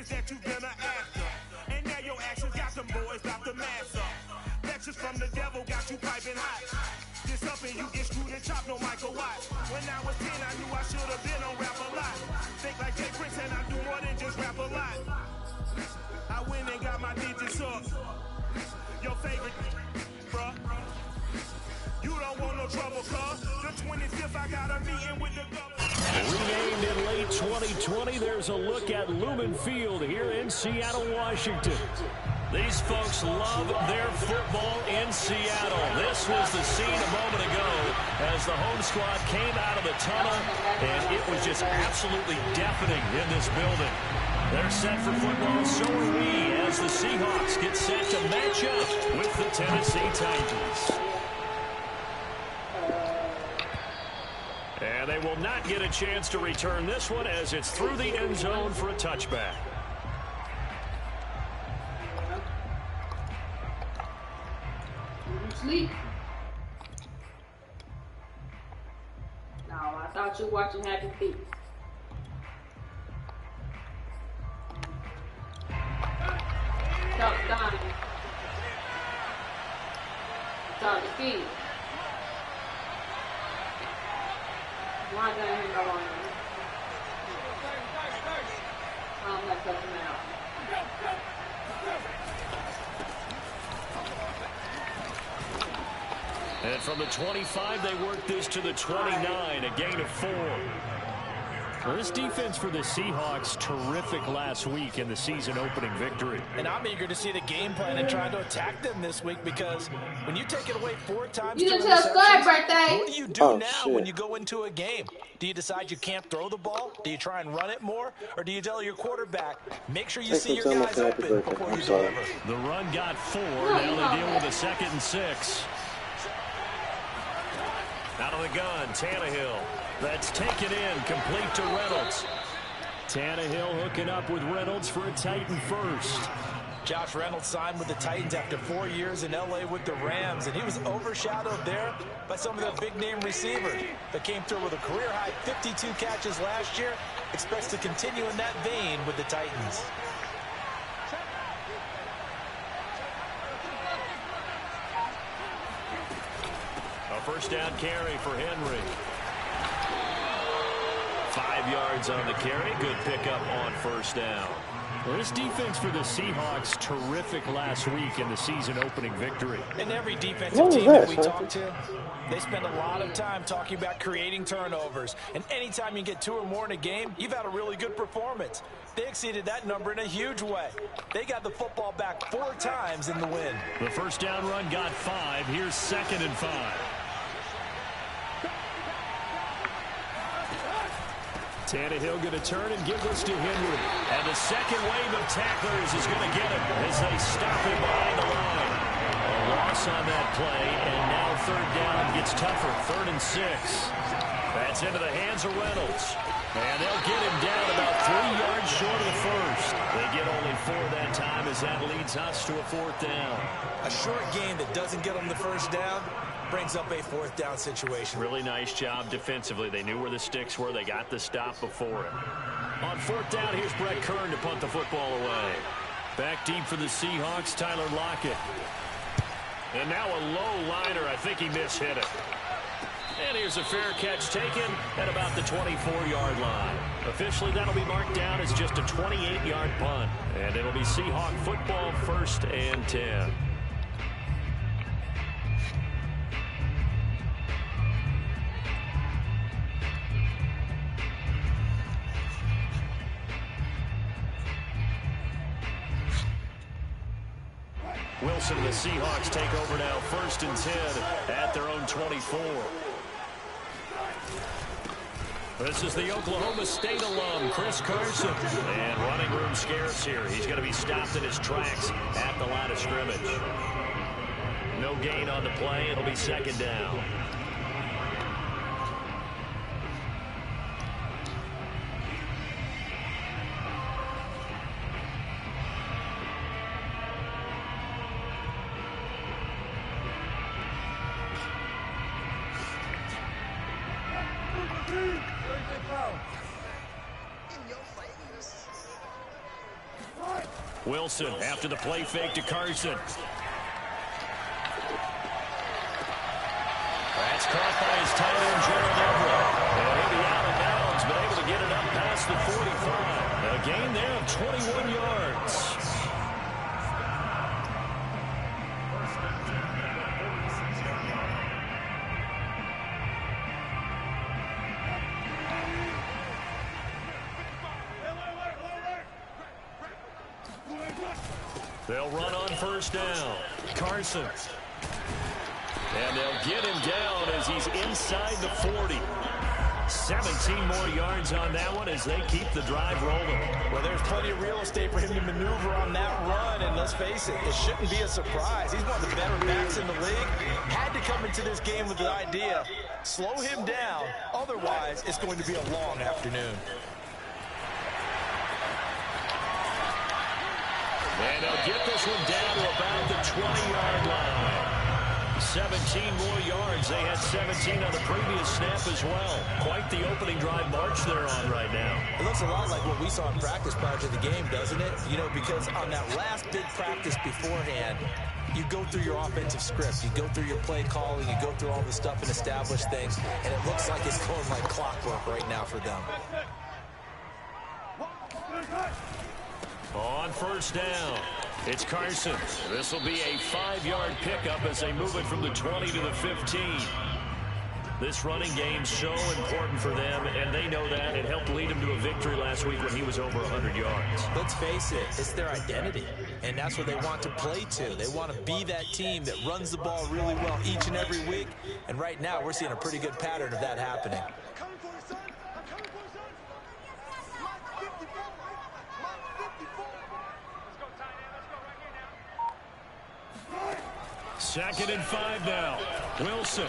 is that you've been an actor. And now your actions got them boys about to mass up. Lectures from the devil got you piping hot. This up and you get screwed and chopped, no Michael Watt. When I was 10, I knew I should have been on Rap a Lot. Think like Jay Prince and I do more than just rap a lot. I went and got my digits up. Your favorite, bruh. You don't want no trouble, cuz. The 25th, I got a meeting with the governor. Renamed in late 2020, there's a look at Lumen Field here in Seattle, Washington. These folks love their football in Seattle. This was the scene a moment ago as the home squad came out of the tunnel, and it was just absolutely deafening in this building. They're set for football, so are we, as the Seahawks get set to match up with the Tennessee Titans. And they will not get a chance to return this one as it's through the end zone for a touchback. Sleep. No, I thought you were watching Happy Feet. Stop dying. Stop the feet. Why did I hang on? I'm not touching out. And from the 25, they work this to the 29, a gain of 4. Well, this defense for the Seahawks, terrific last week in the season-opening victory. And I'm eager to see the game plan and trying to attack them this week because when you take it away 4 times, you didn't tell Sky birthday. What do you do now when you go into a game? Do you decide you can't throw the ball? Do you try and run it more? Or do you tell your quarterback, make sure you see your guys open before you deliver? The run got 4. Now they deal with a 2nd and 6. Out of the gun, Tannehill. That's taken in, complete to Reynolds. Tannehill hooking up with Reynolds for a Titan first. Josh Reynolds signed with the Titans after 4 years in L.A. with the Rams, and he was overshadowed there by some of their big-name receivers that came through with a career-high 52 catches last year. Expects to continue in that vein with the Titans. A first down carry for Henry. 5 yards on the carry. Good pickup on first down. Well, this defense for the Seahawks, terrific last week in the season-opening victory. And every defensive team that we talk to, they spend a lot of time talking about creating turnovers. And anytime you get 2 or more in a game, you've had a really good performance. They exceeded that number in a huge way. They got the football back 4 times in the win. The first down run got 5. Here's 2nd and 5. Tannehill going to turn and give this to Henry. And the second wave of tacklers is going to get him as they stop him behind the line. A loss on that play, and now 3rd down gets tougher. 3rd and 6. That's into the hands of Reynolds. And they'll get him down about 3 yards short of the first. They get only 4 that time as that leads us to a 4th down. A short game that doesn't get them the first down brings up a 4th down situation. Really nice job defensively. They knew where the sticks were. They got the stop before it. On 4th down, here's Brett Kern to punt the football away. Back deep for the Seahawks, Tyler Lockett. And now a low liner. I think he mishit it. And here's a fair catch taken at about the 24-yard line. Officially, that'll be marked down as just a 28-yard punt. And it'll be Seahawk football, 1st and 10. Wilson and the Seahawks take over now, 1st and 10 at their own 24. This is the Oklahoma State alum, Chris Carson. And running room scarce here. He's going to be stopped in his tracks at the line of scrimmage. No gain on the play. It'll be 2nd down. Wilson after the play fake to Carson. That's caught by his tight end, Gerald Everett. And he'll be out of bounds, but able to get it up past the 45. A gain there of 21 yards. They'll run on first down. Carson. And they'll get him down as he's inside the 40. 17 more yards on that one as they keep the drive rolling. Well, there's plenty of real estate for him to maneuver on that run, and let's face it, it shouldn't be a surprise. He's one of the better backs in the league. Had to come into this game with the idea, slow him down, otherwise it's going to be a long afternoon. And they'll get this one down to about the 20-yard line. 17 more yards. They had 17 on the previous snap as well. Quite the opening drive march they're on right now. It looks a lot like what we saw in practice prior to the game, doesn't it? You know, because on that last big practice beforehand, you go through your offensive script. You go through your play calling. You go through all the stuff and establish things. And it looks like it's going like clockwork right now for them. On first down, it's Carson. This will be a 5-yard pickup as they move it from the 20 to the 15. This running game's so important for them, and they know that. It helped lead them to a victory last week when he was over 100 yards. Let's face it, it's their identity, and that's what they want to play to. They want to be that team that runs the ball really well each and every week, and right now we're seeing a pretty good pattern of that happening. Second and 5 now. Wilson.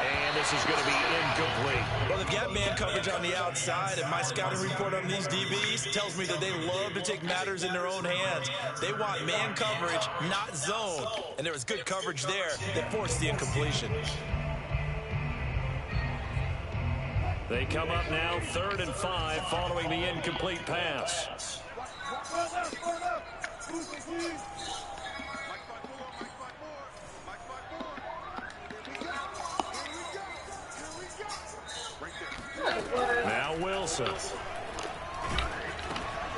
And this is going to be incomplete. Well, they've got man coverage on the outside, and my scouting report on these DBs tells me that they love to take matters in their own hands. They want man coverage, not zone. And there was good coverage there that forced the incompletion. They come up now 3rd and 5 following the incomplete pass. Now Wilson.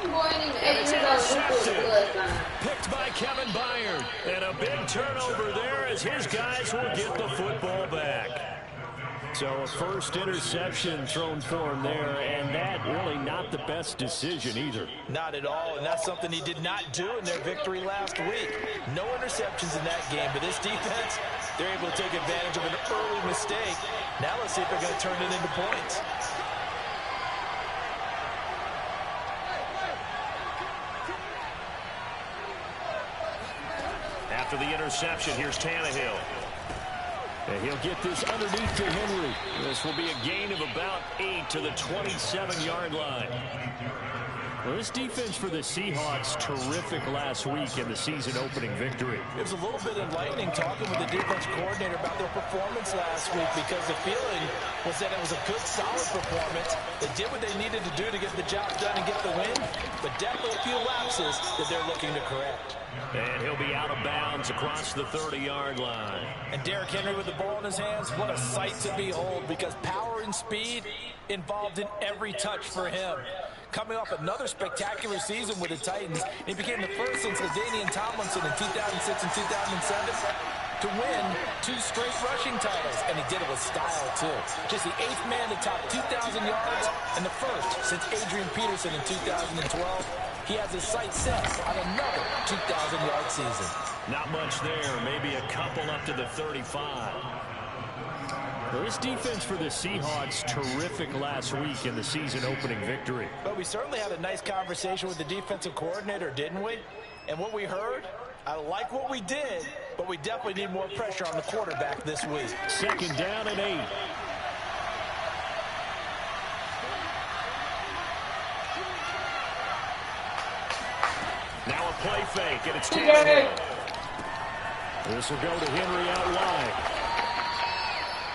And it's intercepted. Picked by Kevin Byard. And a big turnover there as his guys will get the football back. So a first interception thrown for him there, and that really not the best decision either. Not at all, and that's something he did not do in their victory last week. No interceptions in that game, but this defense, they're able to take advantage of an early mistake. Now let's see if they're going to turn it into points. After the interception, here's Tannehill. And he'll get this underneath to Henry. This will be a gain of about 8 to the 27-yard line. Well, this defense for the Seahawks, terrific last week in the season-opening victory. It was a little bit enlightening talking with the defense coordinator about their performance last week, because the feeling was that it was a good, solid performance. They did what they needed to do to get the job done and get the win, but definitely a few lapses that they're looking to correct. And he'll be out of bounds across the 30-yard line. And Derrick Henry with the ball in his hands, what a sight to behold, because power and speed involved in every touch for him. Coming off another spectacular season with the Titans, he became the first since LaDainian Tomlinson in 2006 and 2007 to win 2 straight rushing titles, and he did it with style too. Just the 8th man to top 2,000 yards and the first since Adrian Peterson in 2012. He has his sights set on another 2,000-yard season. Not much there, maybe a couple up to the 35. Well, this defense for the Seahawks, terrific last week in the season-opening victory. But we certainly had a nice conversation with the defensive coordinator, didn't we? And what we heard, I like what we did, but we definitely need more pressure on the quarterback this week. Second down and 8. Now a play fake, and it's Tannehill. This will go to Henry out wide.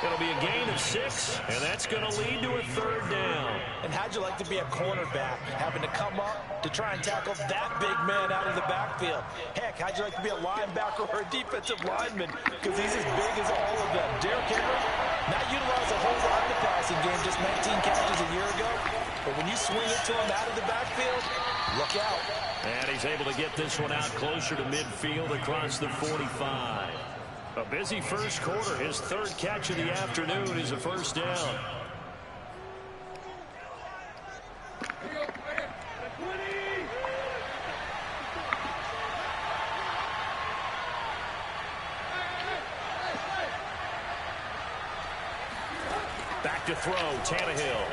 It'll be a gain of 6, and that's going to lead to a 3rd down. And how'd you like to be a cornerback, having to come up to try and tackle that big man out of the backfield? Heck, how'd you like to be a linebacker or a defensive lineman? Because he's as big as all of them. Derrick Henry, not utilized a whole lot in the passing game, just 19 catches a year ago. But when you swing it to him out of the backfield, look out. And he's able to get this one out closer to midfield across the 45. A busy first quarter. His third catch of the afternoon is a first down. Back to throw, Tannehill.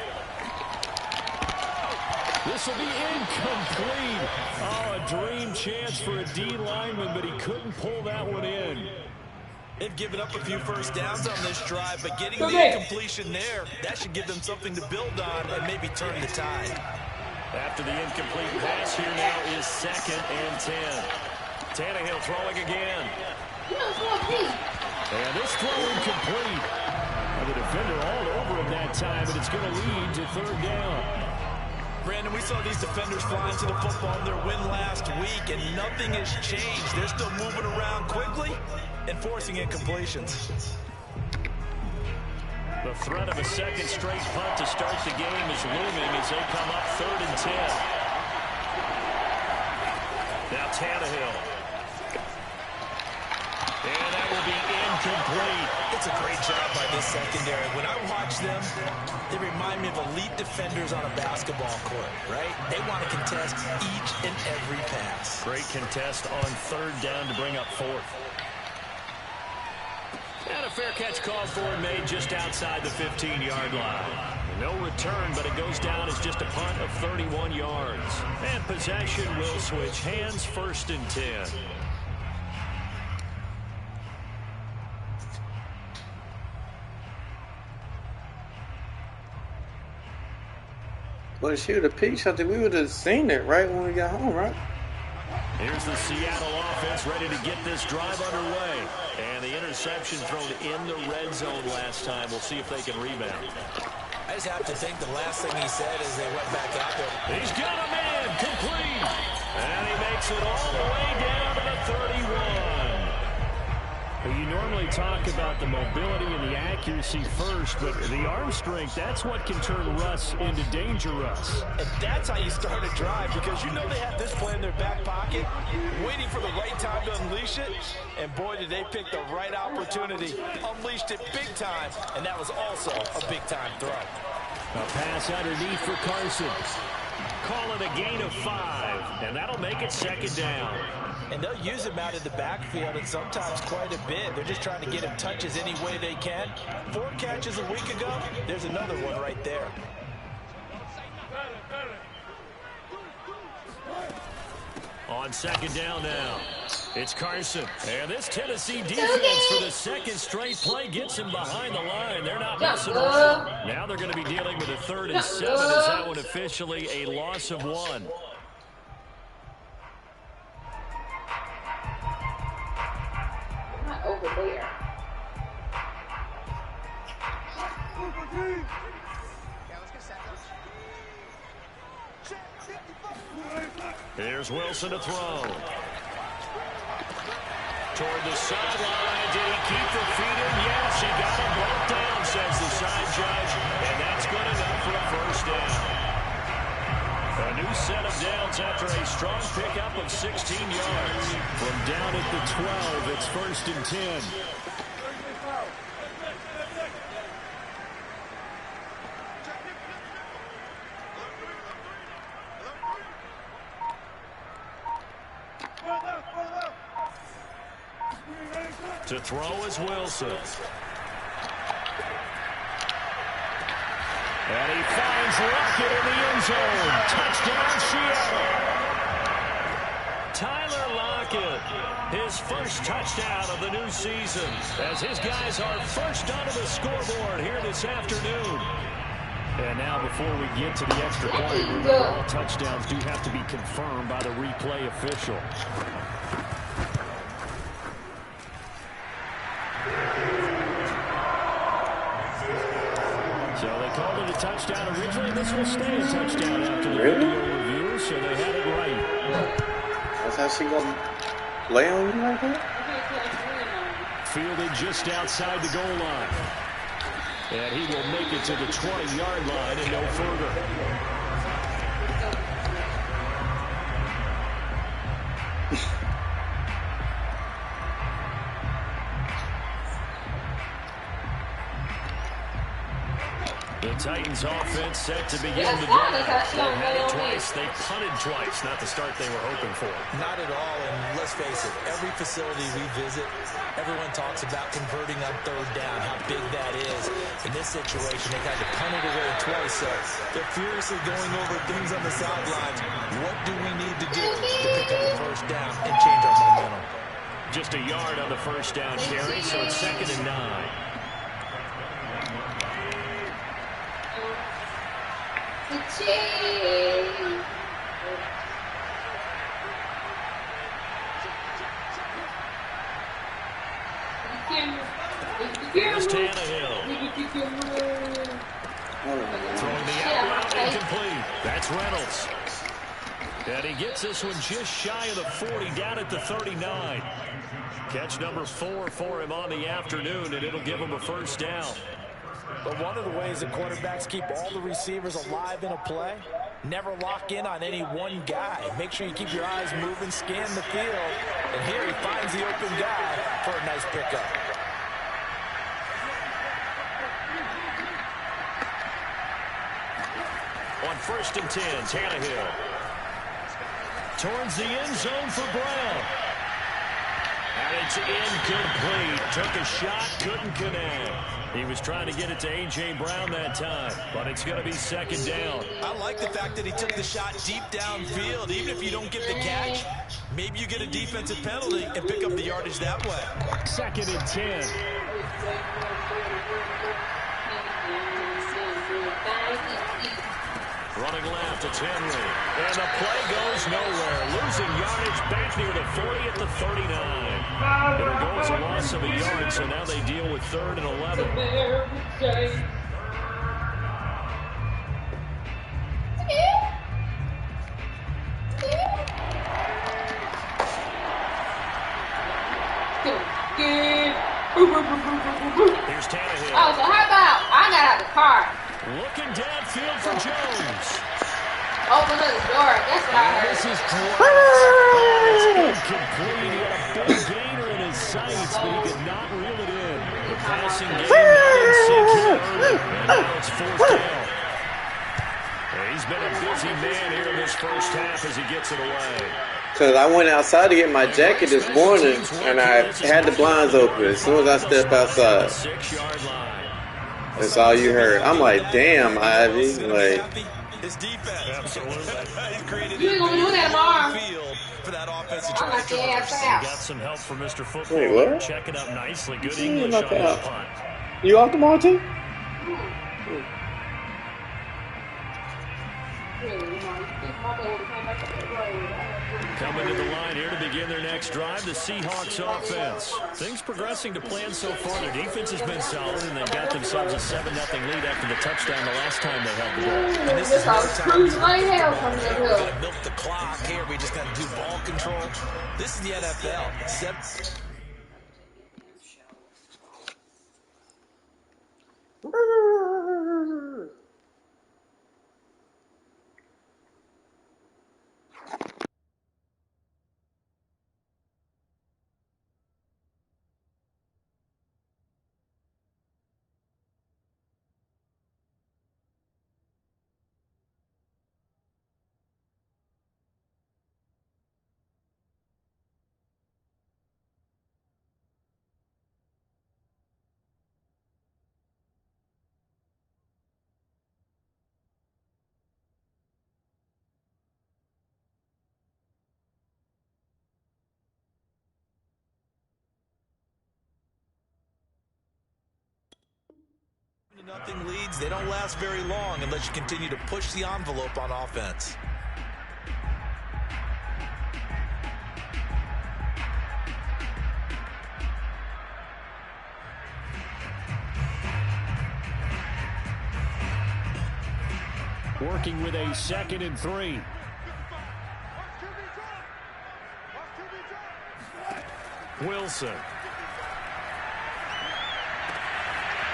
This will be incomplete. Oh, a dream chance for a D lineman, but he couldn't pull that one in. They've given up a few first downs on this drive, but getting the incompletion there, that should give them something to build on and maybe turn the tide. After the incomplete pass, here now is 2nd and 10. Tannehill throwing again. And this throw incomplete. The defender all over him that time, and it's going to lead to 3rd down. Brandon, we saw these defenders flying to the football in their win last week, and nothing has changed. They're still moving around quickly and forcing incompletions. The threat of a second straight punt to start the game is looming as they come up 3rd and 10. Now Tannehill. And that will be incomplete. It's a great job by this secondary. When I watch them, they remind me of elite defenders on a basketball court, right? They want to contest each and every pass. Great contest on 3rd down to bring up 4th. And a fair catch called for and made just outside the 15-yard line. No return, but it goes down as just a punt of 31 yards. And possession will switch hands, 1st and 10. Well, shoot, a peach, I think we would have seen it right when we got home, right? Here's the Seattle offense ready to get this drive underway. And the interception thrown in the red zone last time. We'll see if they can rebound. I just have to think the last thing he said as they went back out there. He's got a man, complete. And he makes it all the way down to the 31. You normally talk about the mobility and the accuracy first, but the arm strength, that's what can turn Russ into danger Russ. And that's how you start a drive, because you know they have this play in their back pocket, waiting for the right time to unleash it. And boy, did they pick the right opportunity. Unleashed it big time, and that was also a big-time throw. A pass underneath for Carson. Call it a gain of 5, and that'll make it 2nd down. And they'll use him out of the backfield, and sometimes quite a bit. They're just trying to get him touches any way they can. 4 catches a week ago. There's another one right there. On 2nd down now, it's Carson. And this Tennessee defense for the 2nd straight play gets him behind the line. They're not messing around. Now they're going to be dealing with a 3rd and 7 as that one officially a loss of 1. Over there. Here's Wilson to throw. Toward the sideline. Did he keep the feet in? Yes, he got him both down, says the side judge. And that's good enough for a 1st down. A new set of downs after a strong pickup of 16 yards. From down at the 12, it's 1st and 10. To throw is Wilson. And he finds Lockett in the end zone. Touchdown, Seattle. Tyler Lockett, his first touchdown of the new season, as his guys are first onto the scoreboard here this afternoon. And now before we get to the extra point, remember all touchdowns do have to be confirmed by the replay official. So they called it a touchdown originally. This will stay a touchdown after the Really? video review, so they had it right. That's how she gonna lay on you like that? Fielded just outside the goal line. And he will make it to the 20-yard line and no further. The Titans offense set to begin the drive. They had it twice. They punted twice. Not the start they were hoping for. Not at all, and let's face it, every facility we visit, everyone talks about converting on third down, how big that is. In this situation, they got to punt it away twice, so they're furiously going over things on the sidelines. What do we need to do to pick up the first down and change our momentum? Just a yard on the first down carry, so it's 2nd and 9. Here's Tannehill. Throwing the out route, incomplete. That's Reynolds. And he gets this one just shy of the 40, down at the 39. Catch number 4 for him on the afternoon, and it'll give him a first down. But one of the ways that quarterbacks keep all the receivers alive in a play, never lock in on any one guy. Make sure you keep your eyes moving, scan the field. And here he finds the open guy for a nice pickup. On 1st and 10, Tannehill. Towards the end zone for Brown. And it's incomplete. Took a shot, couldn't connect. He was trying to get it to A.J. Brown that time, but it's going to be 2nd down. I like the fact that he took the shot deep downfield. Even if you don't get the catch, maybe you get a defensive penalty and pick up the yardage that way. 2nd and 10. Running left, it's Henry. And the play goes nowhere. Losing yardage back near the 40 at the 39. It'll go as a loss of a yard, so now they deal with 3rd and 11. Here's Tannehill. Oh, so how about I got out the car? Looking downfield for Jones. Open the door. That's what I heard. This is incomplete. He had a big gainer in his sights, but he could not reel it in. The passing game not in sync here early. And now it's 4th down. He's been a busy man here in this first half as he gets it away. Because I went outside to get my jacket this morning, and I had the blinds open as soon as I stepped outside. 6-yard line. That's all you heard. I'm like, damn, Ivy. Like, his defense. Absolutely. You ain't gonna do that tomorrow. For that offense to I'm try like to the ass Got out. some help from Mr. Football. Wait, what? Checking up nicely. Good You English knock on that the out. punt. you off tomorrow too? Coming to the line here to begin their next drive, the Seahawks offense. Things progressing to plan so far. Their defense has been solid, and they've got themselves a 7-0 lead after the touchdown the last time they had the ball. And this is no time we're going to milk the clock here. We just got to do ball control. This is the NFL. Nothing leads, they don't last very long unless you continue to push the envelope on offense. working with a 2nd and 3. Wilson.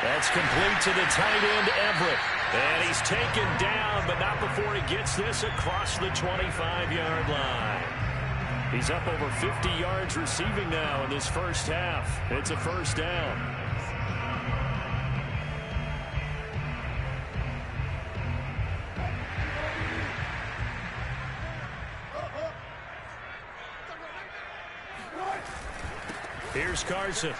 That's complete to the tight end, Everett. And he's taken down, but not before he gets this across the 25-yard line. He's up over 50 yards receiving now in this first half. It's a first down. Here's Carson.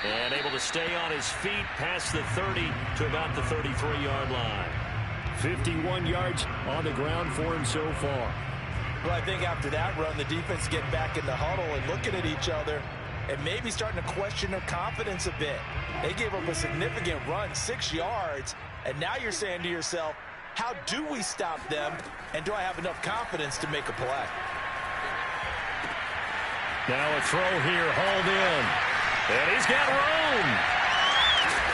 And able to stay on his feet past the 30 to about the 33-yard line. 51 yards on the ground for him so far. Well, I think after that run, the defense getting back in the huddle and looking at each other and maybe starting to question their confidence a bit. They gave up a significant run, 6 yards, and now you're saying to yourself, how do we stop them, and do I have enough confidence to make a play? Now a throw here, hauled in. And he's got room.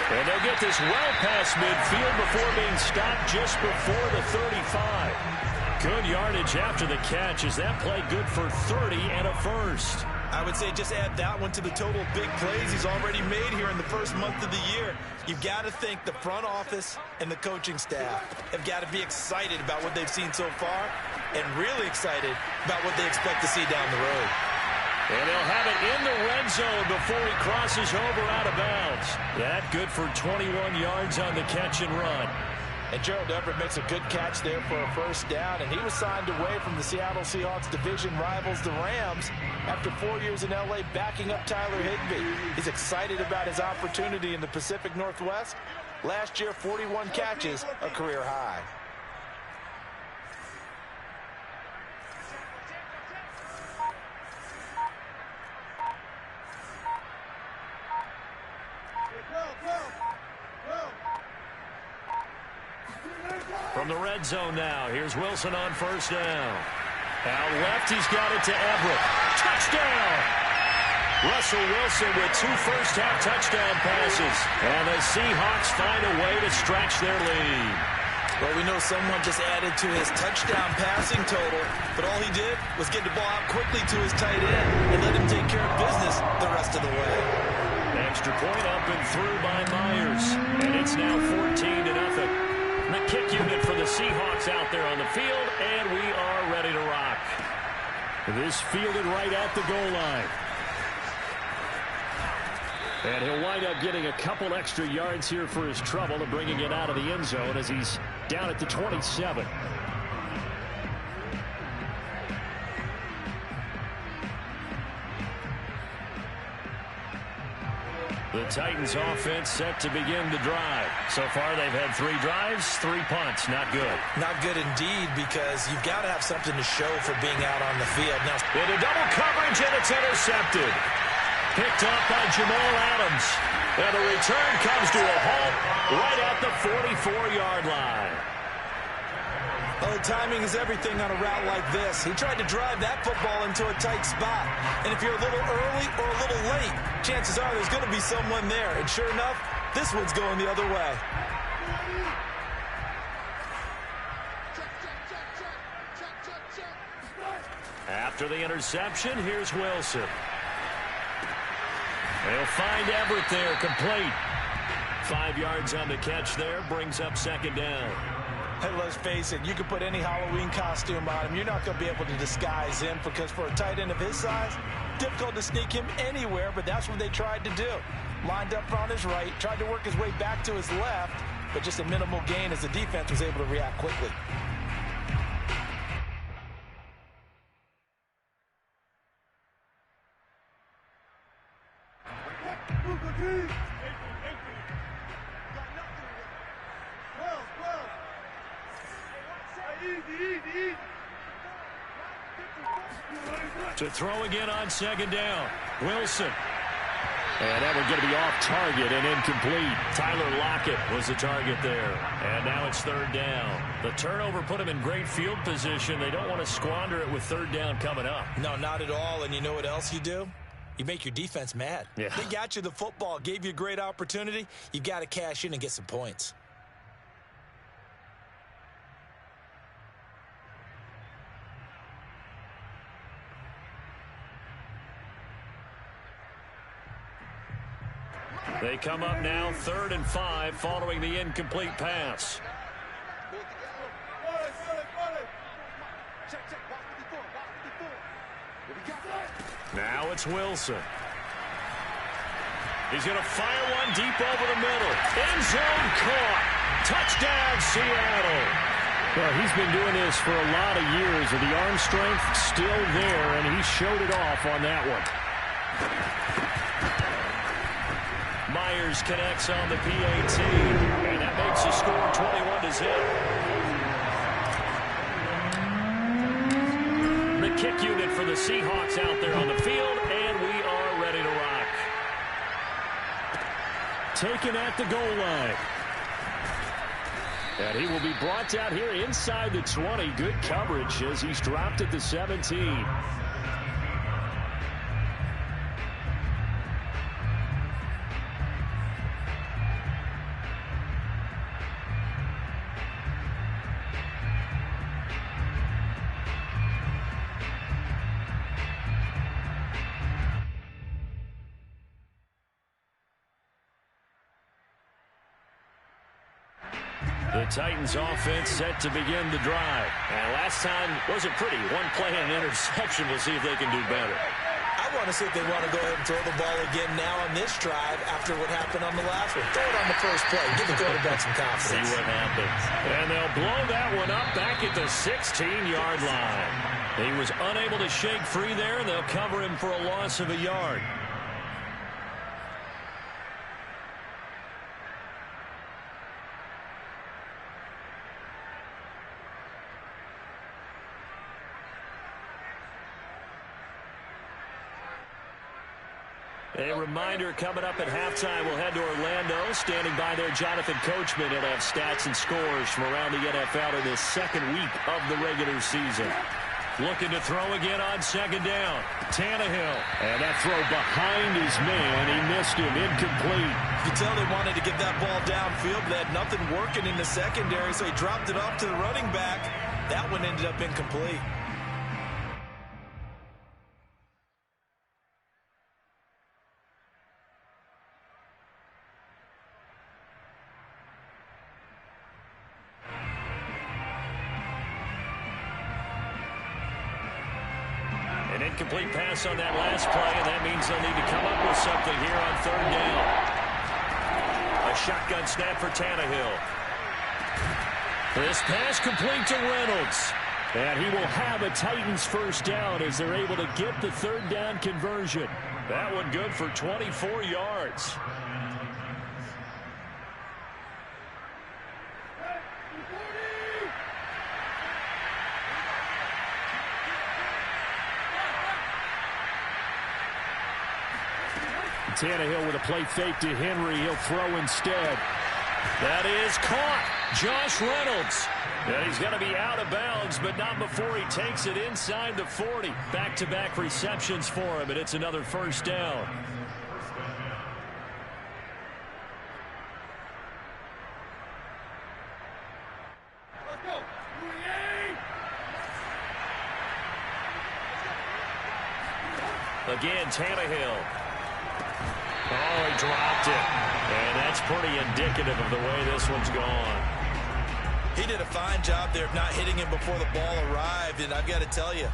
And they'll get this well past midfield before being stopped just before the 35. Good yardage after the catch. Is that play good for 30 and a first? I would say just add that one to the total big plays he's already made here in the first month of the year. You've got to think the front office and the coaching staff have got to be excited about what they've seen so far and really excited about what they expect to see down the road. And he'll have it in the red zone before he crosses over out of bounds. That good for 21 yards on the catch and run. And Gerald Everett makes a good catch there for a first down, and he was signed away from the Seattle Seahawks division rivals, the Rams, after 4 years in L.A. backing up Tyler Higbee. He's excited about his opportunity in the Pacific Northwest. Last year, 41 catches, a career high. From the red zone now, here's Wilson on first down. Out left, he's got it to Everett. Touchdown! Russell Wilson with 2 first-half touchdown passes. And the Seahawks find a way to stretch their lead. Well, we know someone just added to his touchdown passing total, but all he did was get the ball out quickly to his tight end and let him take care of business the rest of the way. Extra point up and through by Myers. And it's now 14-0. The kick unit for the Seahawks out there on the field, and we are ready to rock. This fielded right at the goal line. And he'll wind up getting a couple extra yards here for his trouble and bringing it out of the end zone as he's down at the 27. The Titans offense set to begin the drive. So far they've had 3 drives, 3 punts. Not good. Not good indeed, because you've got to have something to show for being out on the field. Now, into double coverage, and it's intercepted. Picked up by Jamal Adams. And the return comes to a halt right at the 44-yard line. Well, the timing is everything on a route like this. He tried to drive that football into a tight spot. And if you're a little early or a little late, chances are there's going to be someone there. And sure enough, this one's going the other way. After the interception, here's Wilson. They'll find Everett there, complete. 5 yards on the catch there, brings up second down. Hey, let's face it, you can put any Halloween costume on him. You're not going to be able to disguise him, because for a tight end of his size, difficult to sneak him anywhere, but that's what they tried to do. Lined up on his right, tried to work his way back to his left, but just a minimal gain as the defense was able to react quickly. To throw again on second down. Wilson. And that one going to be off target and incomplete. Tyler Lockett was the target there. And now it's third down. The turnover put him in great field position. They don't want to squander it with third down coming up. No, not at all. And you know what else you do? You make your defense mad. Yeah. They got you the football, gave you a great opportunity. You got to cash in and get some points. They come up now 3rd and 5 following the incomplete pass. Now it's Wilson. He's going to fire one deep over the middle. End zone caught. Touchdown, Seattle. Well, he's been doing this for a lot of years, with the arm strength still there, and he showed it off on that one. Myers connects on the PAT, and that makes the score 21-0. The kick unit for the Seahawks out there on the field, and we are ready to rock. Taken at the goal line. And he will be brought down here inside the 20. Good coverage as he's dropped at the 17. The Titans offense set to begin the drive. And last time wasn't pretty. One play and an interception. We'll see if they can do better. I want to see if they want to go ahead and throw the ball again now on this drive after what happened on the last one. Throw it on the first play. Give the quarterback some confidence. See what happens. And they'll blow that one up back at the 16-yard line. He was unable to shake free there, and they'll cover him for a loss of a yard. A reminder, coming up at halftime, we'll head to Orlando. Standing by there, Jonathan Coachman. He'll have stats and scores from around the NFL in this second week of the regular season. Looking to throw again on second down. Tannehill. And that throw behind his man. He missed him. Incomplete. You can tell they wanted to get that ball downfield, but they had nothing working in the secondary, so he dropped it off to the running back. That one ended up incomplete. Incomplete pass on that last play, and that means they'll need to come up with something here on third down. A shotgun snap for Tannehill. This pass complete to Reynolds. And he will have a Titans first down as they're able to get the third down conversion. That one good for 24 yards. Tannehill with a play fake to Henry. He'll throw instead. That is caught. Josh Reynolds. And he's going to be out of bounds, but not before he takes it inside the 40. Back-to-back receptions for him, and it's another first down. Again, Tannehill. Oh, he dropped it. And that's pretty indicative of the way this one's gone. He did a fine job there of not hitting him before the ball arrived. And I've got to tell you,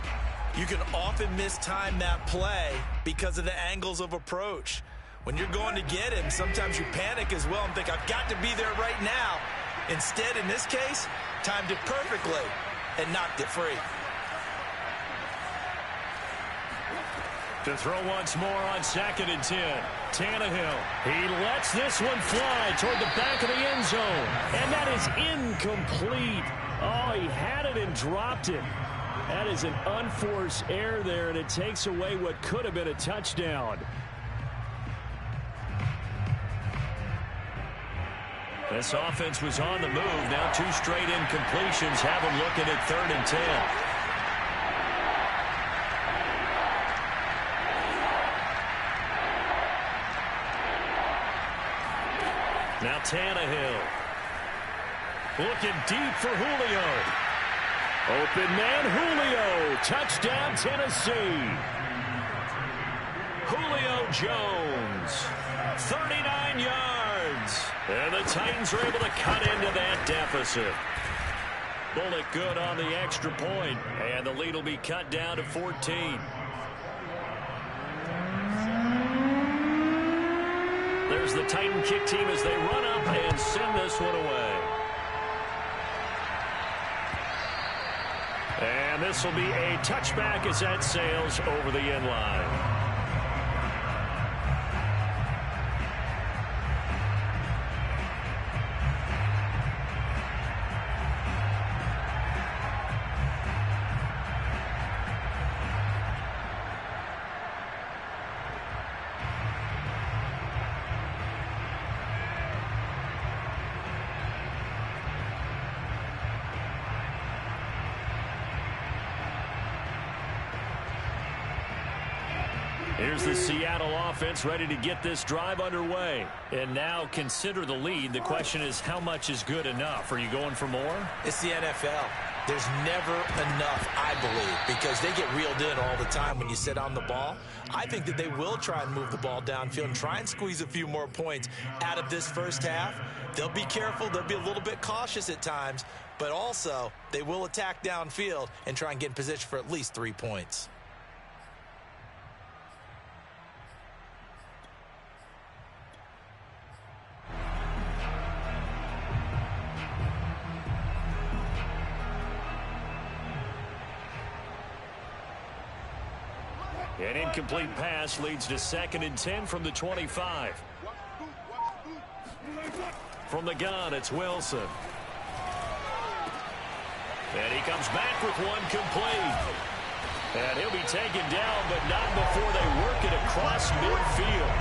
you can often mistime that play because of the angles of approach. When you're going to get him, sometimes you panic as well and think, I've got to be there right now. Instead, in this case, timed it perfectly and knocked it free. To throw once more on 2nd and 10. Tannehill. He lets this one fly toward the back of the end zone. And that is incomplete. Oh, he had it and dropped it. That is an unforced error there, and it takes away what could have been a touchdown. This offense was on the move. Now 2 straight incompletions have them looking at 3rd and 10. Now Tannehill. Looking deep for Julio. Open man Julio. Touchdown, Tennessee. Julio Jones, 39 yards. And the Titans are able to cut into that deficit. Bullock good on the extra point, and the lead will be cut down to 14. There's the Titan kick team as they run up and send this one away. And this will be a touchback as that sails over the end line. Here's the Seattle offense ready to get this drive underway. And now consider the lead. The question is, how much is good enough? Are you going for more? It's the NFL. There's never enough, I believe, because they get reeled in all the time when you sit on the ball. I think that they will try and move the ball downfield and try and squeeze a few more points out of this first half. They'll be careful. They'll be a little bit cautious at times, but also they will attack downfield and try and get in position for at least 3 points. An incomplete pass leads to 2nd and 10 from the 25. From the gun, it's Wilson. And he comes back with one complete. And he'll be taken down, but not before they work it across midfield.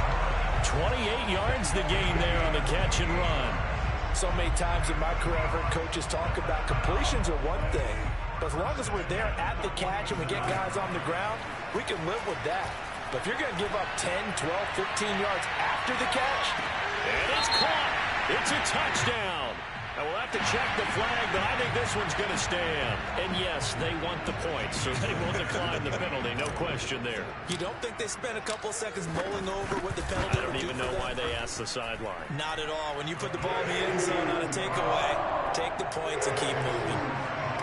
28 yards the gain there on the catch and run. So many times in my career, I've heard coaches talk about completions are one thing. But as long as we're there at the catch and we get guys on the ground, we can live with that. But if you're going to give up 10, 12, 15 yards after the catch. And it's caught. It's a touchdown. And we'll have to check the flag, but I think this one's going to stand. And yes, they want the points, so they will decline the penalty. No question there. You don't think they spent a couple of seconds mulling over what the penalty I don't even know why they asked the sideline. Not at all. When you put the ball in the end zone on a takeaway, take the points and keep moving.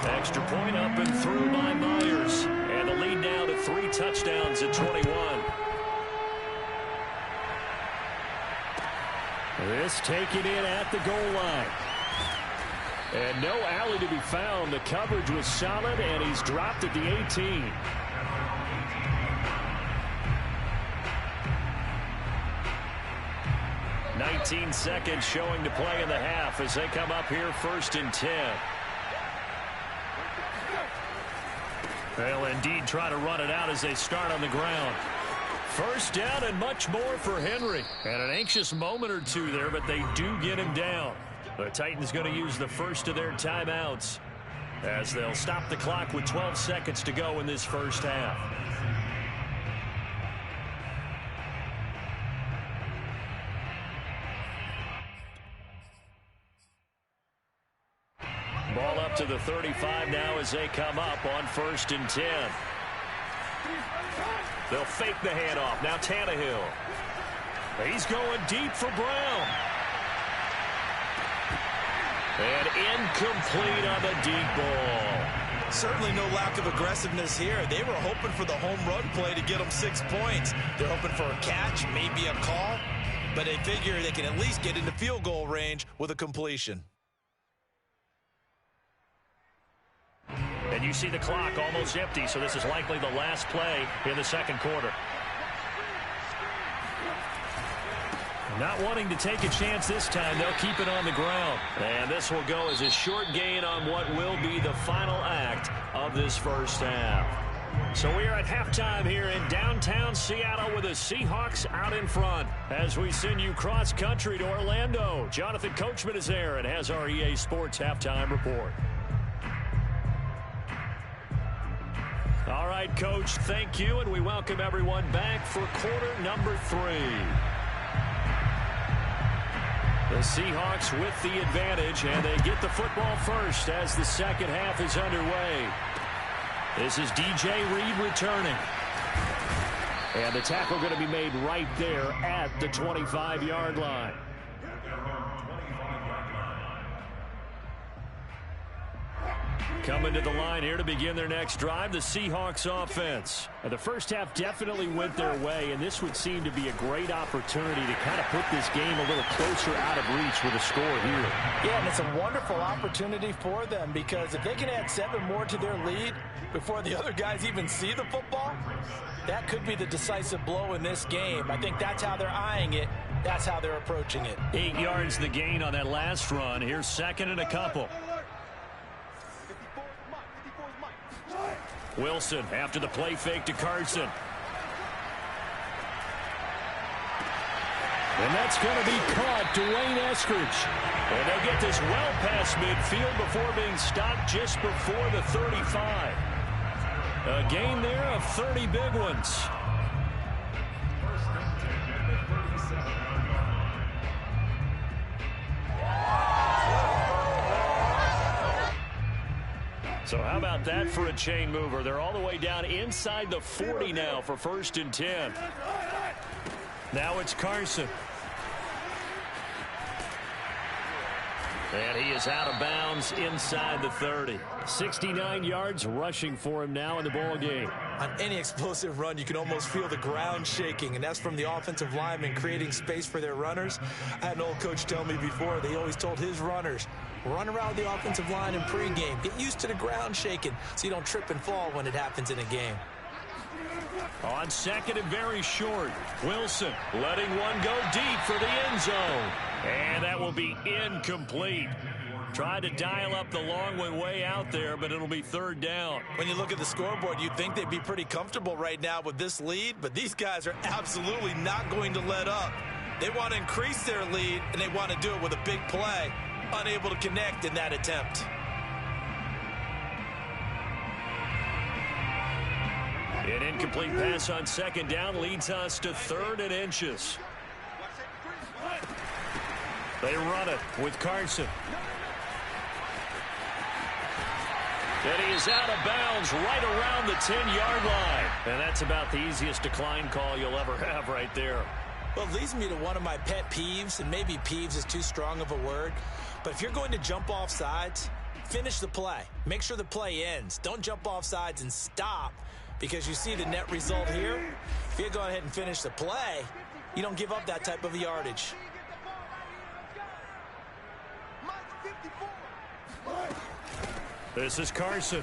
Extra point up and through by Myers. And the lead now to 3 touchdowns at 21. This taken in at the goal line. And no alley to be found. The coverage was solid, and he's dropped at the 18. "19 seconds showing to play in the half as they come up here 1st and 10. They'll indeed try to run it out as they start on the ground. 1st down and much more for Henry. And an anxious moment or two there, but they do get him down. The Titans going to use the first of their timeouts as they'll stop the clock with 12 seconds to go in this first half. Ball up to the 35 now as they come up on 1st and 10. They'll fake the handoff. Now Tannehill. He's going deep for Brown. And incomplete on the deep ball. Certainly no lack of aggressiveness here. They were hoping for the home run play to get them 6 points. They're hoping for a catch, maybe a call, but they figure they can at least get into field goal range with a completion. And you see the clock almost empty, so this is likely the last play in the second quarter. Not wanting to take a chance this time, they'll keep it on the ground. And this will go as a short gain on what will be the final act of this first half. So we are at halftime here in downtown Seattle with the Seahawks out in front. As we send you cross-country to Orlando, Jonathan Coachman is there and has our EA Sports halftime report. All right, Coach, thank you, and we welcome everyone back for quarter number 3. The Seahawks with the advantage, and they get the football first as the second half is underway. This is DJ Reed returning. And the tackle going to be made right there at the 25-yard line. Coming to the line here to begin their next drive, the Seahawks offense. The first half definitely went their way, and this would seem to be a great opportunity to kind of put this game a little closer out of reach with a score here. Yeah, and it's a wonderful opportunity for them, because if they can add 7 more to their lead before the other guys even see the football, that could be the decisive blow in this game. I think that's how they're eyeing it. That's how they're approaching it. 8 yards the gain on that last run. Here's second and a couple. Wilson after the play fake to Carson. And that's going to be caught. Dwayne Eskridge. And they'll get this well past midfield before being stopped just before the 35. A gain there of 30 big ones. So how about that for a chain mover? They're all the way down inside the 40 now for 1st and 10. Now it's Carson. And he is out of bounds inside the 30. 69 yards rushing for him now in the ball game. On any explosive run, you can almost feel the ground shaking, and that's from the offensive linemen creating space for their runners. I had an old coach tell me before, they always told his runners, run around the offensive line in pregame. Get used to the ground shaking so you don't trip and fall when it happens in a game. On second and very short, Wilson letting one go deep for the end zone. And that will be incomplete. Tried to dial up the long one way out there, but it'll be 3rd down. When you look at the scoreboard, you'd think they'd be pretty comfortable right now with this lead, but these guys are absolutely not going to let up. They want to increase their lead, and they want to do it with a big play. Unable to connect in that attempt. An incomplete pass on 2nd down leads us to 3rd and inches. They run it with Carson. And he is out of bounds right around the 10-yard line. And that's about the easiest decline call you'll ever have right there. Well, it leads me to one of my pet peeves, and maybe peeves is too strong of a word, but if you're going to jump off sides, finish the play. Make sure the play ends. Don't jump off sides and stop, because you see the net result here. If you go ahead and finish the play, you don't give up that type of yardage. This is Carson.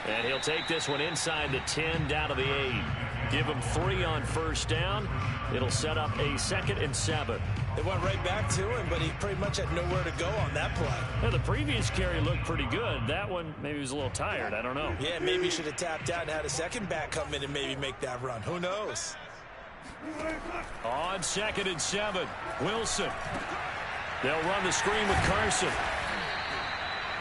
And he'll take this one inside the 10 down to the 8. Give him 3 on 1st down. It'll set up a 2nd and 7. They went right back to him, but he pretty much had nowhere to go on that play. Now, the previous carry looked pretty good. That one, maybe he was a little tired. I don't know. Yeah, maybe he should have tapped out and had a second back come in and maybe make that run. Who knows? On 2nd and 7, Wilson. They'll run the screen with Carson.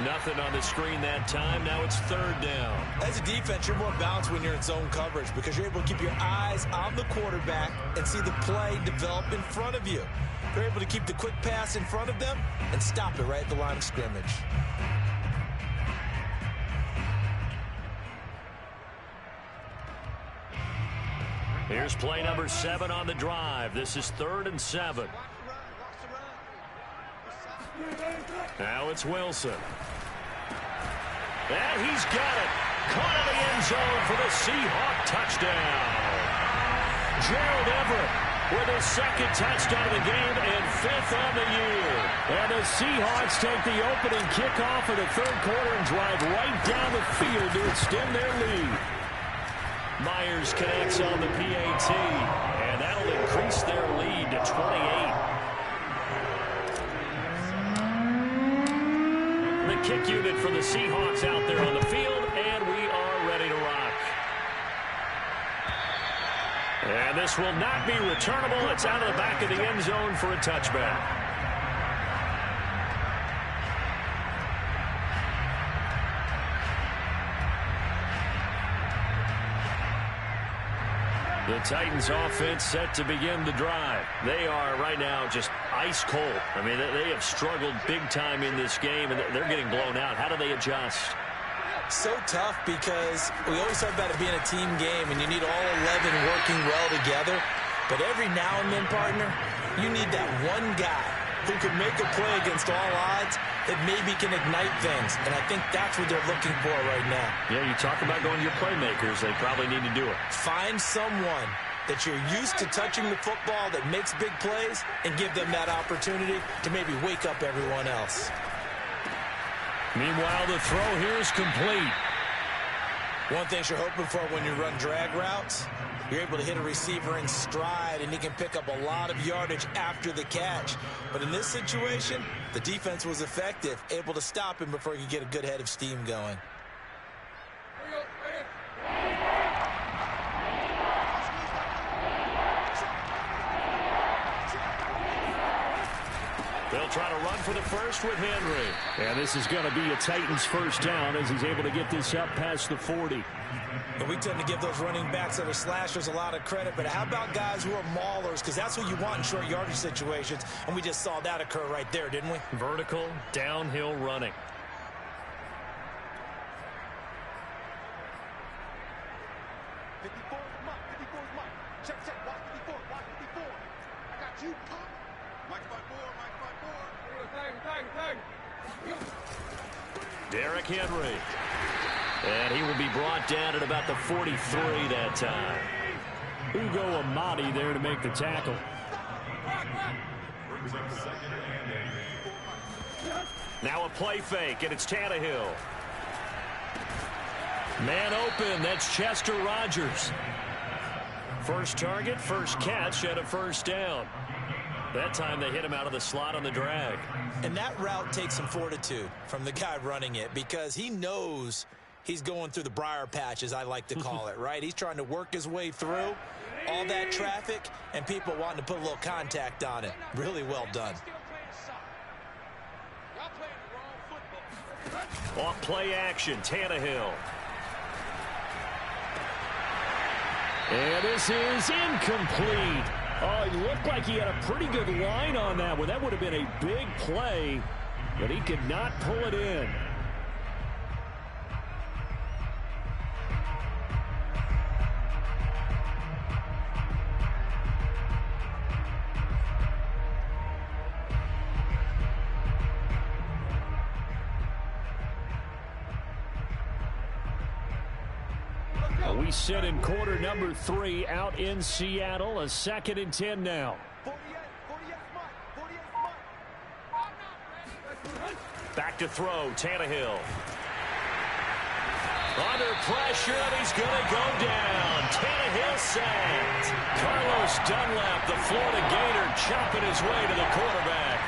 Nothing on the screen that time. Now it's 3rd down. As a defense, you're more balanced when you're in zone coverage because you're able to keep your eyes on the quarterback and see the play develop in front of you. You're able to keep the quick pass in front of them and stop it right at the line of scrimmage. Here's play number 7 on the drive. This is 3rd and 7. Now it's Wilson. And he's got it. Caught in the end zone for the Seahawk touchdown. Gerald Everett with his 2nd touchdown of the game and 5th on the year. And the Seahawks take the opening kickoff of the 3rd quarter and drive right down the field to extend their lead. Myers connects on the PAT, and that'll increase their lead to 28. The kick unit for the Seahawks out there on the field, and we are ready to rock. And this will not be returnable. It's out of the back of the end zone for a touchback. The Titans offense set to begin the drive. They are right now just ice cold. I mean, they have struggled big time in this game, and they're getting blown out. How do they adjust? So tough because we always talk about it being a team game and you need all 11 working well together. But every now and then, partner, you need that one guy who can make a play against all odds that maybe can ignite things. And I think that's what they're looking for right now. Yeah, you talk about going to your playmakers. They probably need to do it. Find someone that you're used to touching the football that makes big plays and give them that opportunity to maybe wake up everyone else. Meanwhile, the throw here is complete. One thing you're hoping for when you run drag routes, you're able to hit a receiver in stride, and he can pick up a lot of yardage after the catch. But in this situation, the defense was effective, able to stop him before he could get a good head of steam going. They'll try to run for the first with Henry. And this is going to be a Titans first down as he's able to get this up past the 40. And we tend to give those running backs that are slashers a lot of credit, but how about guys who are maulers? Because that's what you want in short yardage situations, and we just saw that occur right there, didn't we? Vertical, downhill running. Derrick Henry. And he will be brought down at about the 43 that time. Ugo Amadi there to make the tackle. Now a play fake, and it's Tannehill. Man open, that's Chester Rogers. First target, first catch, and a first down. That time they hit him out of the slot on the drag. And that route takes some fortitude from the guy running it because he knows he's going through the briar patch, as I like to call it, right? He's trying to work his way through all that traffic and people wanting to put a little contact on it. Really well done. Off play action, Tannehill. And this is incomplete. Oh, it looked like he had a pretty good line on that one. That would have been a big play, but he could not pull it in. We sit in quarter number 3 out in Seattle. A 2nd and 10 now. Back to throw, Tannehill. Under pressure, and he's going to go down. Tannehill sacked. Carlos Dunlap, the Florida Gator, chopping his way to the quarterback.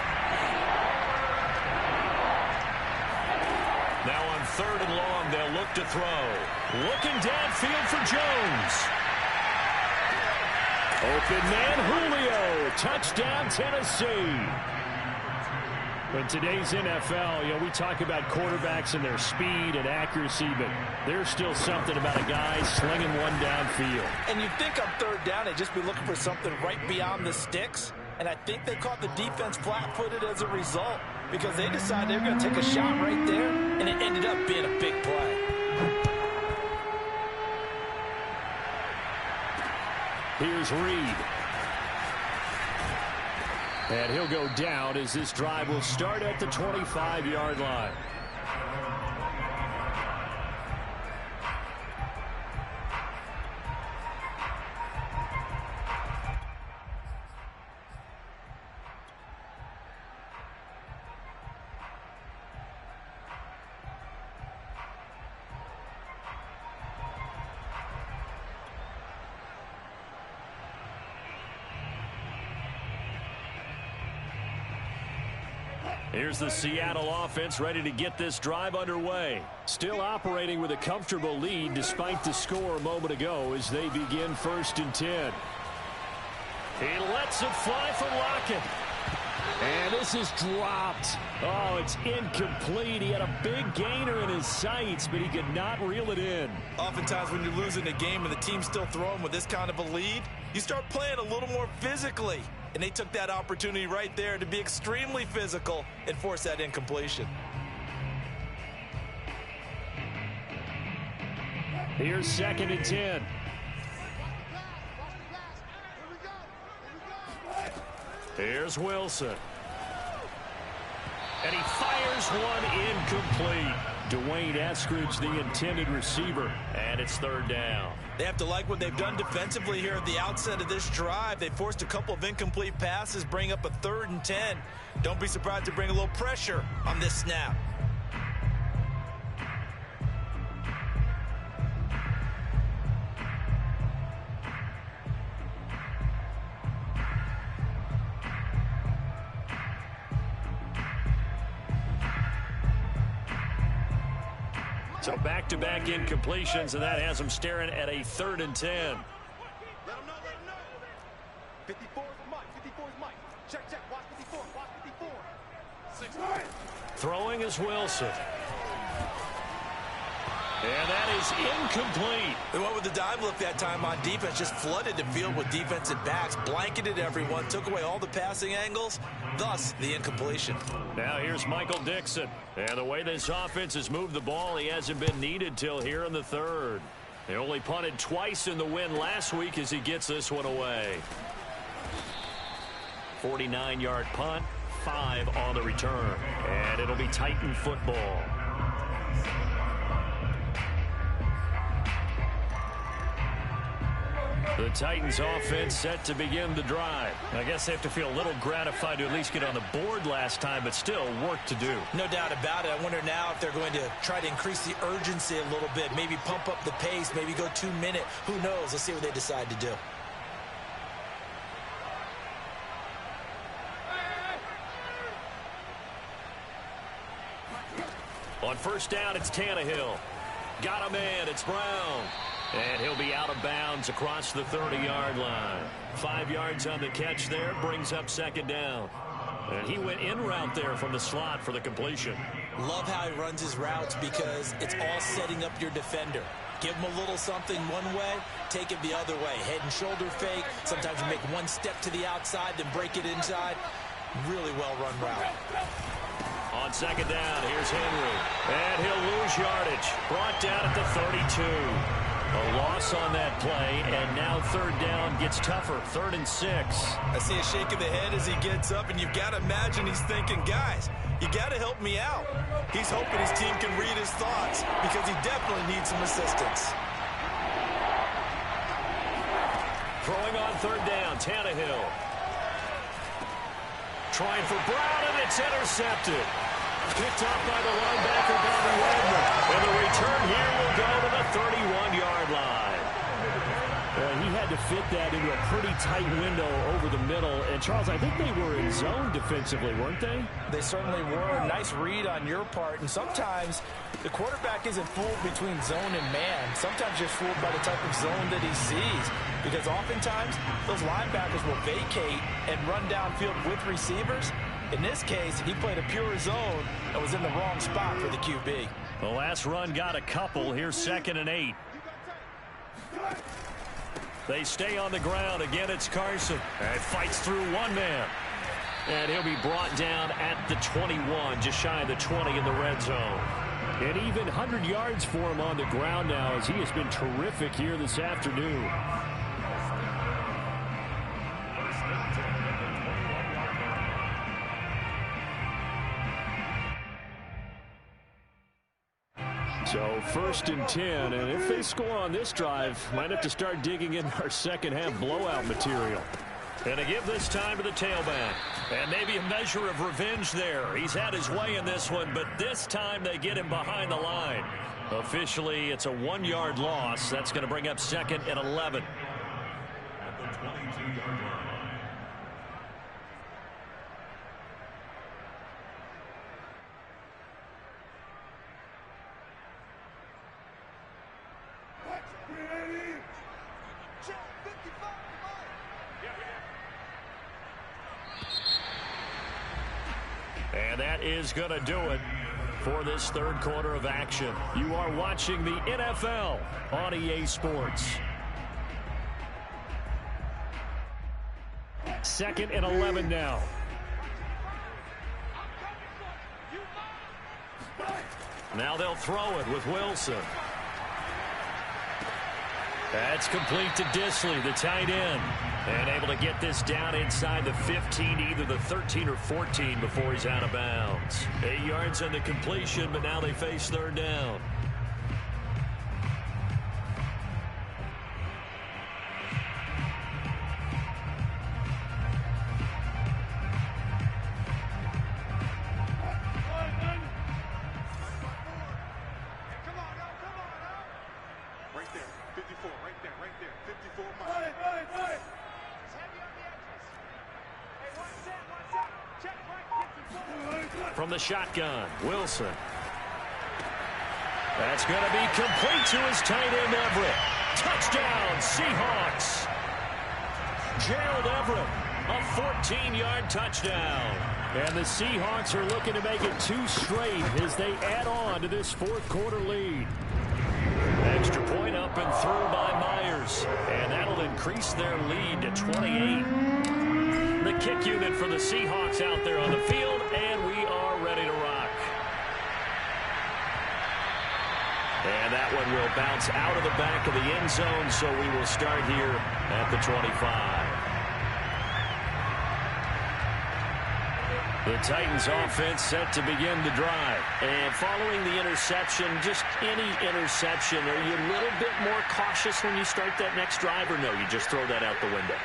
Now on 3rd and long, they'll look to throw. Looking downfield for Jones. Open man, Julio. Touchdown, Tennessee. In today's NFL, we talk about quarterbacks and their speed and accuracy, but there's still something about a guy slinging one downfield. And you'd think on 3rd down, they'd just be looking for something right beyond the sticks. And I think they caught the defense flat-footed as a result because they decided they were going to take a shot right there, and it ended up being a big play. Here's Reed. And he'll go down as this drive will start at the 25-yard line. Here's the Seattle offense ready to get this drive underway. Still operating with a comfortable lead despite the score a moment ago as they begin 1st and 10. He lets it fly for Lockett. And this is dropped. Oh, it's incomplete. He had a big gainer in his sights, but he could not reel it in. Oftentimes when you're losing a game and the team's still throwing with this kind of a lead, you start playing a little more physically. And they took that opportunity right there to be extremely physical and force that incompletion. Here's 2nd and 10. Here's Wilson. And he fires one incomplete. Dwayne Eskridge, the intended receiver, and it's 3rd down. They have to like what they've done defensively here at the outset of this drive. They forced a couple of incomplete passes, bring up a 3rd and 10. Don't be surprised to bring a little pressure on this snap. So back-to-back incompletions, and that has them staring at a 3rd and 10. Let him know, let him know. 54 is Mike, 54 is Mike. Check, check, watch 54, watch 54. 6. Throwing is Wilson. And that is incomplete. They went with the dime look that time on defense, just flooded the field with defensive backs, blanketed everyone, took away all the passing angles, thus the incompletion. Now here's Michael Dixon. And the way this offense has moved the ball, he hasn't been needed till here in the 3rd. They only punted twice in the win last week as he gets this one away. 49-yard punt, 5 on the return. And it'll be Titan football. The Titans offense set to begin the drive. I guess they have to feel a little gratified to at least get on the board last time, but still work to do. No doubt about it. I wonder now if they're going to try to increase the urgency a little bit, maybe pump up the pace, maybe go 2-minute. Who knows? Let's see what they decide to do. On 1st down, it's Tannehill. Got a man. It's Brown. And he'll be out of bounds across the 30-yard line. 5 yards on the catch there, brings up 2nd down. And he went in route there from the slot for the completion. Love how he runs his routes because it's all setting up your defender. Give him a little something one way, take it the other way. Head and shoulder fake. Sometimes you make one step to the outside, then break it inside. Really well-run route. On 2nd down, here's Henry. And he'll lose yardage. Brought down at the 32. A loss on that play, and now 3rd down gets tougher. 3rd and 6. I see a shake of the head as he gets up, and you've got to imagine he's thinking, guys, you got to help me out. He's hoping his team can read his thoughts because he definitely needs some assistance. Throwing on 3rd down, Tannehill. Trying for Brown, and it's intercepted. Picked up by the linebacker, Bobby Wagner. And the return here will go to the 31-yard line. He had to fit that into a pretty tight window over the middle. And, Charles, I think they were in zone defensively, weren't they? They certainly were. Nice read on your part. And sometimes the quarterback isn't fooled between zone and man. Sometimes you're fooled by the type of zone that he sees. Because oftentimes, those linebackers will vacate and run downfield with receivers. In this case, he played a pure zone and was in the wrong spot for the QB. The last run got a couple. Here's 2nd and 8. They stay on the ground. Again, it's Carson. And fights through one man. And he'll be brought down at the 21, just shy of the 20 in the red zone. And even 100 yards for him on the ground now as he has been terrific here this afternoon. So 1st and 10, and if they score on this drive, might have to start digging in our second half blowout material. And to give this time to the tailback. And maybe a measure of revenge there. He's had his way in this one, but this time they get him behind the line. Officially, it's a 1-yard loss. That's going to bring up 2nd and 11. At the 22-yard line. And that is going to do it for this 3rd quarter of action. You are watching the NFL on EA Sports. 2nd and 11 now. Now they'll throw it with Wilson. That's complete to Disley, the tight end. And able to get this down inside the 15, either the 13 or 14 before he's out of bounds. 8 yards on the completion, but now they face third down. From the shotgun, Wilson. That's going to be complete to his tight end, Everett. Touchdown, Seahawks. Gerald Everett, a 14-yard touchdown. And the Seahawks are looking to make it 2 straight as they add on to this fourth-quarter lead. Extra point up and through by Myers. And that'll increase their lead to 28. The kick unit for the Seahawks out there on the field, and we are ready to rock. And that one will bounce out of the back of the end zone, so we will start here at the 25. The Titans offense set to begin the drive. And following the interception, just any interception, are you a little bit more cautious when you start that next drive, or no, you just throw that out the window?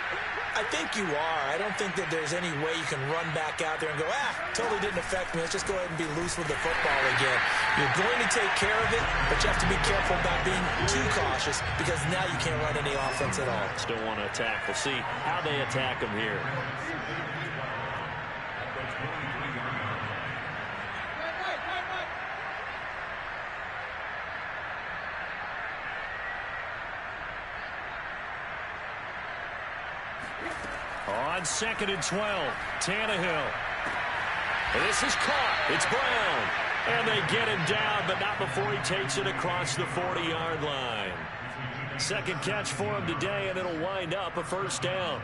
I think you are. I don't think that there's any way you can run back out there and go, totally didn't affect me. Let's just go ahead and be loose with the football again. You're going to take care of it, but you have to be careful about being too cautious because now you can't run any offense at all. Still want to attack. We'll see how they attack them here. On 2nd and 12, Tannehill. This is caught. It's Brown. And they get him down, but not before he takes it across the 40-yard line. Second catch for him today, and it'll wind up a first down.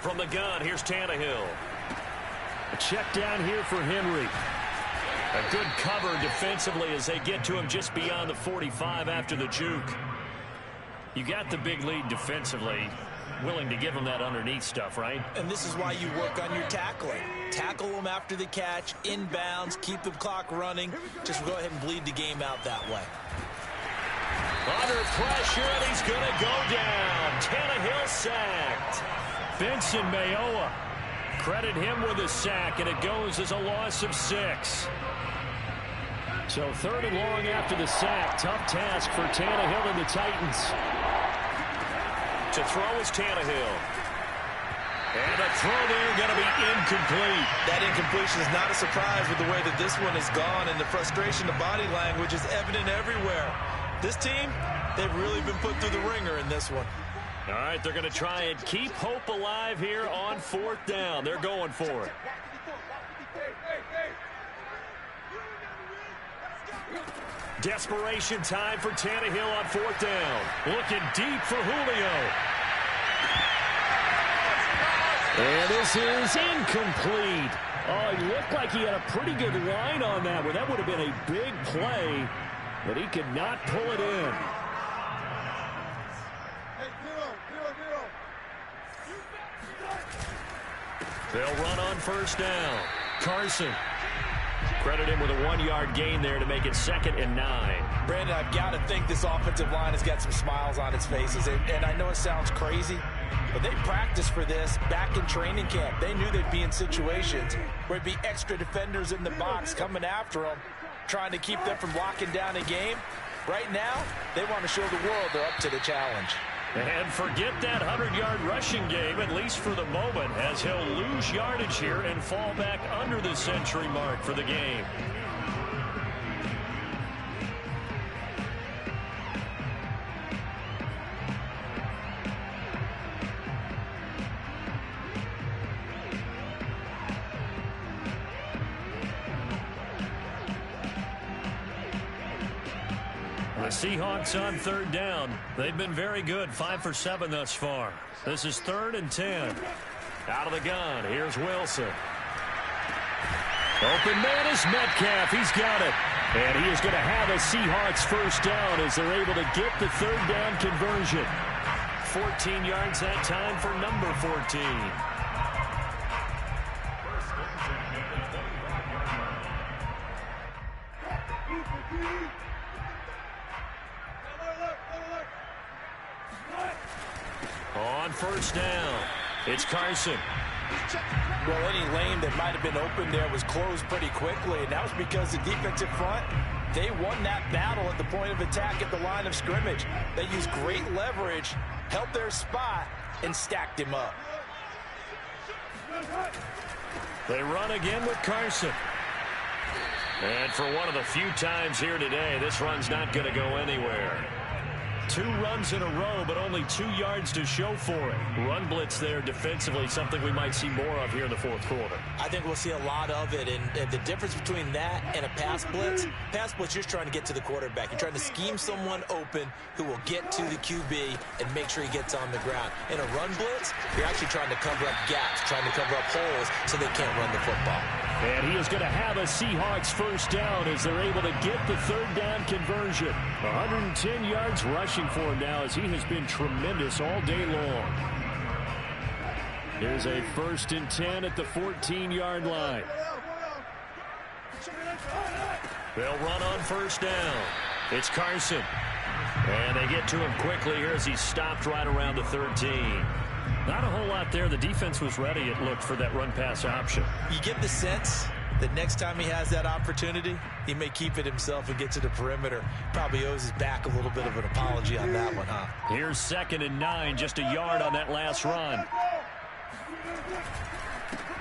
From the gun, here's Tannehill. A check down here for Henry. A good cover defensively as they get to him just beyond the 45 after the juke. You got the big lead defensively. Willing to give him that underneath stuff, right? And this is why you work on your tackling. Tackle them after the catch, inbounds, keep the clock running. Just go ahead and bleed the game out that way. Under pressure, and he's going to go down. Tannehill sacked. Benson Mayowa, credit him with a sack, and it goes as a loss of 6. So 3rd and long after the sack. Tough task for Tannehill and the Titans. To throw is Tannehill. And the throw there going to be incomplete. That incompletion is not a surprise with the way that this one has gone, and the frustration, the body language is evident everywhere. This team, they've really been put through the ringer in this one. All right, they're going to try and keep hope alive here on 4th down. They're going for it. Desperation time for Tannehill on 4th down. Looking deep for Julio. And this is incomplete. Oh, he looked like he had a pretty good line on that one. That would have been a big play, but he could not pull it in. They'll run on 1st down. Carson. Credit him with a 1-yard gain there to make it 2nd and 9. Brandon, I've got to think this offensive line has got some smiles on its faces. And I know it sounds crazy, but they practiced for this back in training camp. They knew they'd be in situations where it'd be extra defenders in the box coming after them, trying to keep them from locking down a game. Right now, they want to show the world they're up to the challenge. And forget that 100-yard rushing game, at least for the moment, as he'll lose yardage here and fall back under the century mark for the game. The Seahawks on third down. They've been very good, 5 for 7 thus far. This is 3rd and 10. Out of the gun, here's Wilson. Open man is Metcalf. He's got it. And he is going to have a Seahawks first down as they're able to get the third down conversion. 14 yards that time for number 14. On first down, it's Carson. Well, any lane that might have been open there was closed pretty quickly, and that was because the defensive front, they won that battle at the point of attack at the line of scrimmage. They used great leverage, held their spot, and stacked him up. They run again with Carson. And for one of the few times here today, this run's not going to go anywhere. 2 runs in a row, but only 2 yards to show for it. Run blitz there defensively, something we might see more of here in the fourth quarter. I think we'll see a lot of it, and the difference between that and a pass blitz, you're just trying to get to the quarterback. You're trying to scheme someone open who will get to the QB and make sure he gets on the ground. In a run blitz, you're actually trying to cover up gaps, trying to cover up holes so they can't run the football. And he is going to have a Seahawks first down as they're able to get the third down conversion. 110 yards rushing for him now as he has been tremendous all day long. Here's a 1st and 10 at the 14-yard line. They'll run on first down. It's Carson. And they get to him quickly here as he stopped right around the 13. Not a whole lot there. The defense was ready, it looked, for that run-pass option. You get the sense that next time he has that opportunity, he may keep it himself and get to the perimeter. Probably owes his back a little bit of an apology on that one, huh? Here's 2nd and 9, just a yard on that last run.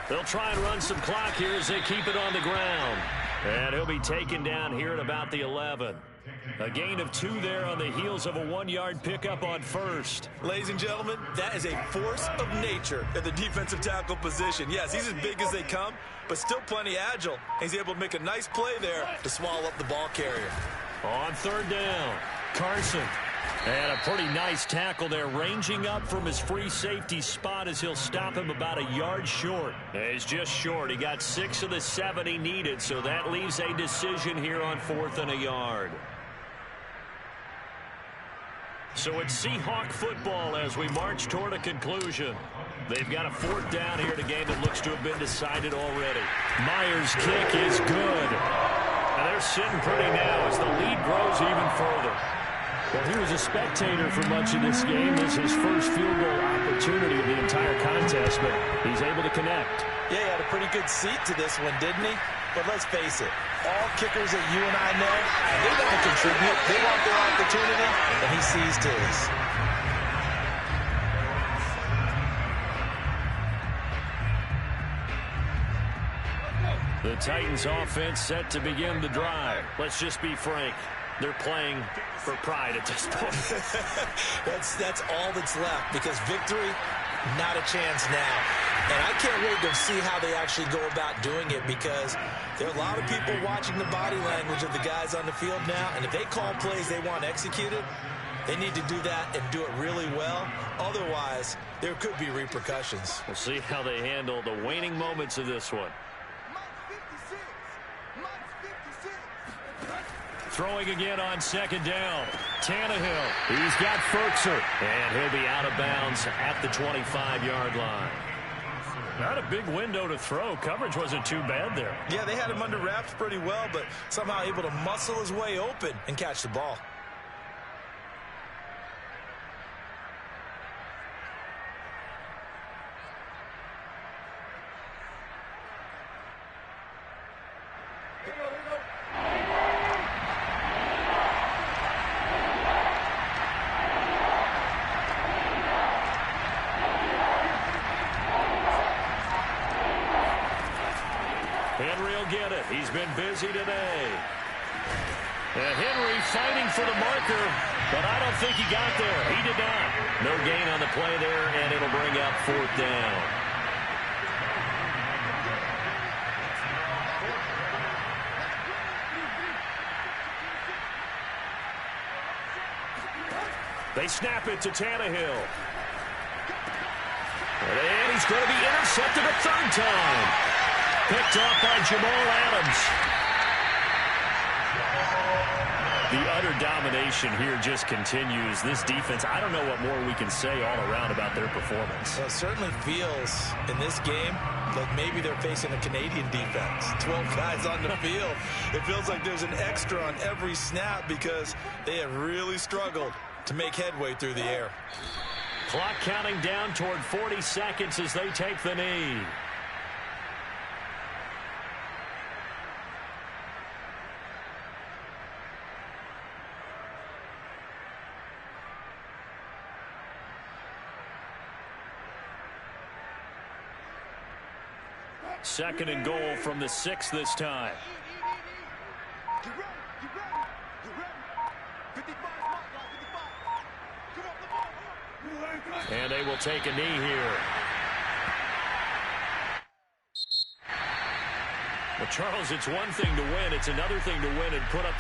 They'll try and run some clock here as they keep it on the ground. And he'll be taken down here at about the 11. A gain of 2 there on the heels of a 1-yard pickup on first. Ladies and gentlemen, that is a force of nature at the defensive tackle position. Yes, he's as big as they come, but still plenty agile. He's able to make a nice play there to swallow up the ball carrier. On 3rd down, Carson. And a pretty nice tackle there, ranging up from his free safety spot as he'll stop him about a yard short. He's just short. He got 6 of the 7 he needed, so that leaves a decision here on 4th and a yard. So it's Seahawk football as we march toward a conclusion. They've got a 4th down here in a game that looks to have been decided already. Myers' kick is good. And they're sitting pretty now as the lead grows even further. Well, he was a spectator for much of this game. This is his first field goal opportunity of the entire contest, but he's able to connect. Yeah, he had a pretty good seat to this one, didn't he? But let's face it, all kickers that you and I know, they want to contribute. They want their opportunity, and he seized his. The Titans offense set to begin the drive. Let's just be frank. They're playing for pride at this point. That's all that's left, because victory, not a chance now. And I can't wait to see how they actually go about doing it, because there are a lot of people watching the body language of the guys on the field now, and if they call plays they want executed, they need to do that and do it really well. Otherwise, there could be repercussions. We'll see how they handle the waning moments of this one. Throwing again on 2nd down. Tannehill. He's got Ferkser. And he'll be out of bounds at the 25-yard line. Not a big window to throw. Coverage wasn't too bad there. Yeah, they had him under wraps pretty well, but somehow able to muscle his way open and catch the ball. Henry will get it. He's been busy today. And Henry fighting for the marker, but I don't think he got there. He did not. No gain on the play there, and it'll bring up 4th down. They snap it to Tannehill. And he's going to be intercepted a third time. Picked off by Jamal Adams. The utter domination here just continues. This defense, I don't know what more we can say all around about their performance. Well, it certainly feels in this game like maybe they're facing a Canadian defense. 12 guys on the field. It feels like there's an extra on every snap because they have really struggled to make headway through the air. Clock counting down toward 40 seconds as they take the knee. Second and goal from the 6 this time. And they will take a knee here. But Charles, it's one thing to win. It's another thing to win and put up